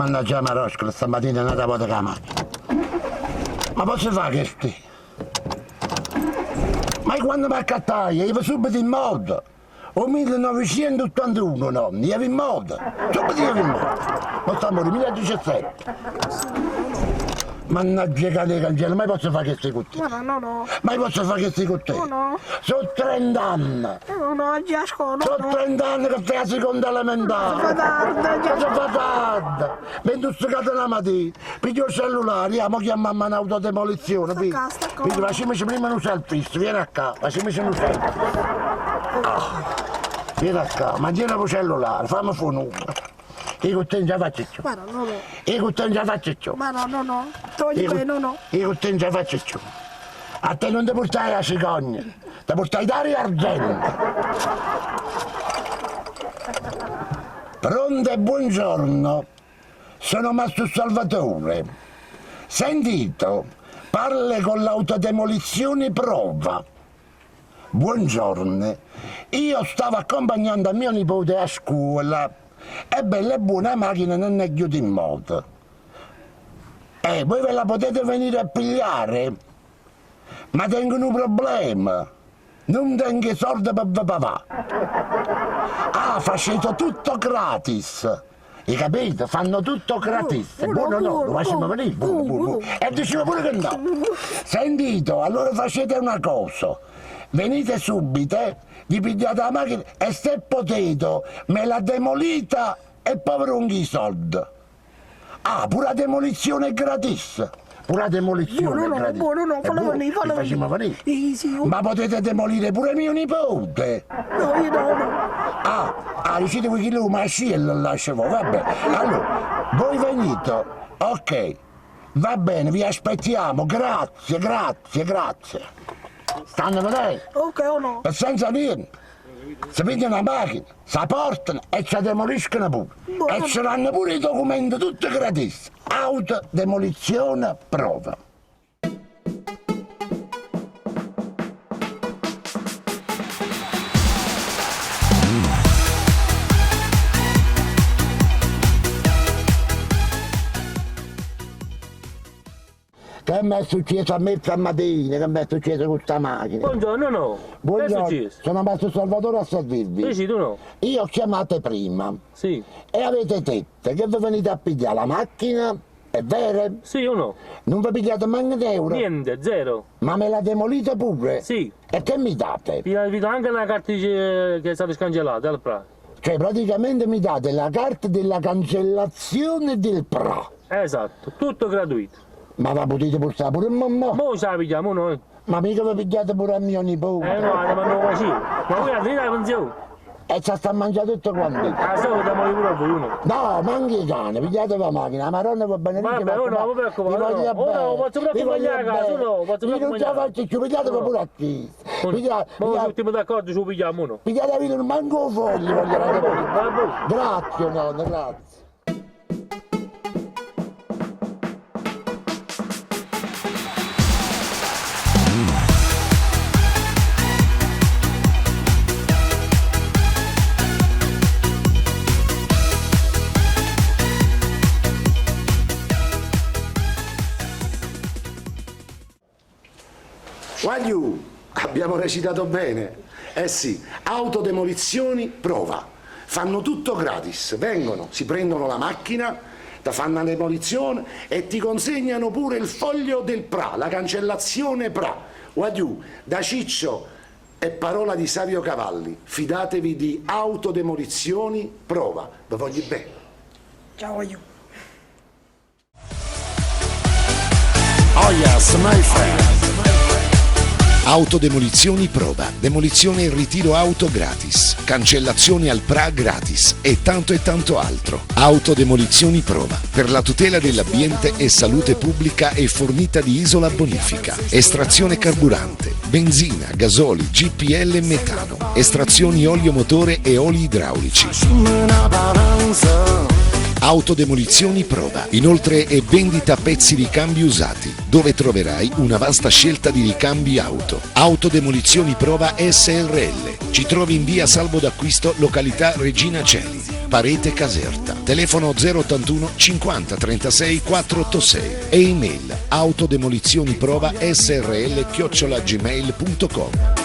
Mannaggia la marosca, stamattina è andata a vuota con la macchina. Ma posso fare che sti? Ma quando mi accattai, io subito in moda. O 1981, nonni, io in moda. Subito io in moda. Ma stiamo nel 2017. Mannaggia che cancello, mai posso fare che stai con te? No. Mai posso fare che stai con te? No. Sono 30 anni. No, già scuola. Sono 30 anni che stai a seconda elementare. Fa tardi, già. Cosa fa tardi? Mi industicate la mattina, piglio il cellulare, io chiamo mamma in autodemolizione. Stacca. Facciamoci prima un selfie, vieni a qua, facciamoci un selfie. Vieni a qua, mangiamo il cellulare, fammi fuoco. Io con te non ce la faccio più. Ma no. Io con te non ce la faccio più. Ma no. Togli quello, no. Io con te non ce la faccio più. A te non ti portai la cicogna, ti portai Dario Argento. Pronto e buongiorno, sono Mastro Salvatore. Sentito, parla con l'autodemolizione prova. Buongiorno, io stavo accompagnando mio nipote a scuola. È bella e buona macchina, non è chiusa in moto. Voi ve la potete venire a pigliare? Ma tengo un problema. Non tengo soldi per papà. Facete tutto gratis. Hai capito? Fanno tutto gratis. Buono no, facciamo venire. Buono. E dicevo pure che no. Sentito, allora facete una cosa. Venite subito, vi pigliate la macchina e se potete me la demolita e poi avrò i soldi. Pure la demolizione è gratis. Pure la demolizione è gratis. Buono, fallo venire. Facciamo venire. Sì. Ma potete demolire pure mio nipote. No, io no. Dicete voi che lui ma sciella lascia voi, vabbè. Allora, voi venite, ok, va bene, vi aspettiamo, grazie. Stanno vedendo? Ok o no? Per senza niente. Si pigliano una macchina, si portano e ci demoliscono pure. E ce l'hanno pure i documenti tutti gratis. Autodemolizione prova. Che mi è successo a me stamattina? Che mi è successo con questa macchina? Buongiorno, no. Buongiorno, Che è successo? sono Mastro Salvatore a servirvi. Sì, tu no. Io ho chiamato prima Sì. e avete detto che vi venite a pigliare la macchina, è vero? Sì o no? Non vi pigliate manco un euro? Niente, zero. Ma me la demolite pure? Sì. E che mi date? Vi do anche una carta che è stata scancellata al PRA. Cioè praticamente mi date la carta della cancellazione del PRA. Esatto, tutto gratuito. Ma la potete portare pure a mamma? Mo ce la pigliamo noi. Ma mica vi pigliate pure a mio nipote? No, ma non faccio. Ma voi avete la pensione? E ci sta a mangiare tutto quanto? Stavo da morire pure a voi, uno. No, ma anche i cani, pigliate la macchina, la maronna va bene. Vabbè, non mi preoccupare, no, posso pure accompagnare a casa, no, posso pure io non ce la faccio più, pigliate pure a chi. Ma tutti d'accordo, ci pigliamo uno. Pigliate la vita, non manco fogli, voglio Vabbè. Grazie, nonno, grazie. Guagliù, abbiamo recitato bene. Eh sì, autodemolizioni prova. Fanno tutto gratis, vengono, si prendono la macchina, ti fanno la demolizione e ti consegnano pure il foglio del PRA, la cancellazione PRA. Guagliù, da Ciccio e parola di Savio Cavalli, fidatevi di autodemolizioni prova. Vi voglio bene. Ciao, Guagliù. Oh yes, my friend. Autodemolizioni prova, demolizione e ritiro auto gratis, cancellazioni al PRA gratis e tanto altro. Autodemolizioni prova, per la tutela dell'ambiente e salute pubblica è fornita di isola bonifica, estrazione carburante, benzina, gasoli, GPL e metano, estrazioni olio motore e oli idraulici. Autodemolizioni prova. Inoltre è vendita pezzi ricambi usati, dove troverai una vasta scelta di ricambi auto. Autodemolizioni prova SRL. Ci trovi in via Salvo d'Acquisto, località Regina Coeli. Parete Caserta. Telefono 081 50 36 486 e email autodemolizioniprova@gmail.com.